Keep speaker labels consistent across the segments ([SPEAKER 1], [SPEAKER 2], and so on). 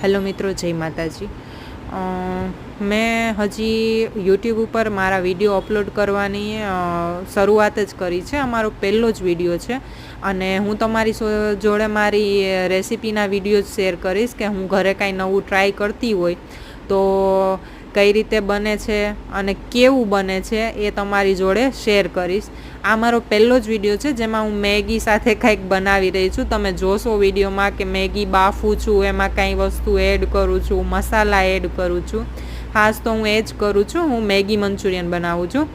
[SPEAKER 1] Hello મિત્રો, જય માતાજી. મેં હજી યુટ્યુબ ઉપર મારા વિડીયો અપલોડ કરવાની શરૂઆત જ કરી છે. અમારો પહેલો જ વિડીયો છે અને હું તમારી જોડે મારી રેસિપીના વિડીયો જ શેર કરીશ કે હું ઘરે કાંઈ નવું ટ્રાય કરતી હોય તો કઈ રીતે બને છે અને કેવું બને છે એ તમારી જોડે શેર કરીશ. આ મારો પહેલો જ વિડીયો છે જેમાં હું મેગી સાથે કંઈક બનાવી રહી છું. તમે જોશો વિડીયોમાં કે મેગી બાફું છું, એમાં કાંઈ વસ્તુ એડ કરું છું, મસાલા એડ કરું છું. ખાસ તો હું એ જ કરું છું, હું મેગી મંચુરિયન બનાવું છું.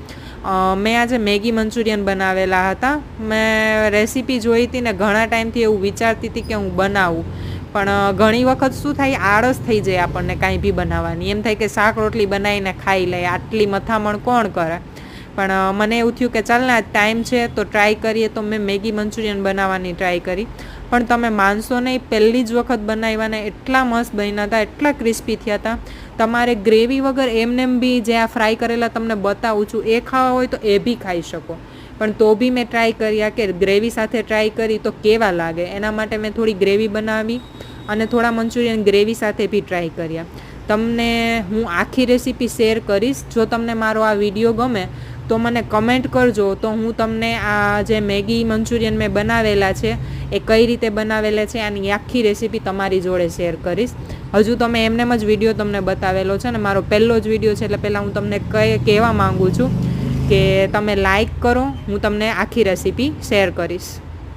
[SPEAKER 1] મેં આજે મેગી મંચુરિયન બનાવેલા હતા. મેં રેસીપી જોઈ હતી ને ઘણા ટાઈમથી એવું વિચારતી હતી કે હું બનાવું, પણ ઘણી વખત શું થાય, આળસ થઈ જાય આપણને કાંઈ બી બનાવવાની. એમ થાય કે શાક રોટલી બનાવીને ખાઈ લે, આટલી મથામણ કોણ કરે. પણ મને એવું થયું કે ચાલ ને આજ ટાઈમ છે તો ટ્રાય કરીએ, તો મેં મેગી મંચુરિયન બનાવવાની ટ્રાય કરી. પણ તમે માનશો નહીં, પહેલી જ વખત બનાવ્યા ને એટલા મસ્ત બન્યા હતા, એટલા ક્રિસ્પી થયા હતા. તમારે ગ્રેવી વગર એમનેમ બી જે આ ફ્રાય કરેલા તમને બતાવું છું એ ખાવા હોય તો એ બી ખાઈ શકો. પણ તો બી મેં ટ્રાય કર્યા કે ગ્રેવી સાથે ટ્રાય કરી તો કેવા લાગે. એના માટે મેં થોડી ગ્રેવી બનાવી અને થોડા મંચુરિયન ગ્રેવી સાથે બી ટ્રાય કર્યા. તમને હું આખી રેસીપી શેર કરીશ. જો તમને મારો આ વિડીયો ગમે તો મને કમેન્ટ કરજો, તો હું તમને આ જે મેગી મંચુરિયન મેં બનાવેલા છે એ કઈ રીતે બનાવેલા છે આની આખી રેસીપી તમારી જોડે શેર કરીશ. હજુ તમે એમનેમ જ વિડીયો તમને બતાવેલો છે ને મારો પહેલો જ વિડીયો છે, એટલે પહેલાં હું તમને કહેવા માગું છું કે તમે લાઈક કરો, હું તમને આખી રેસીપી શેર કરીશ.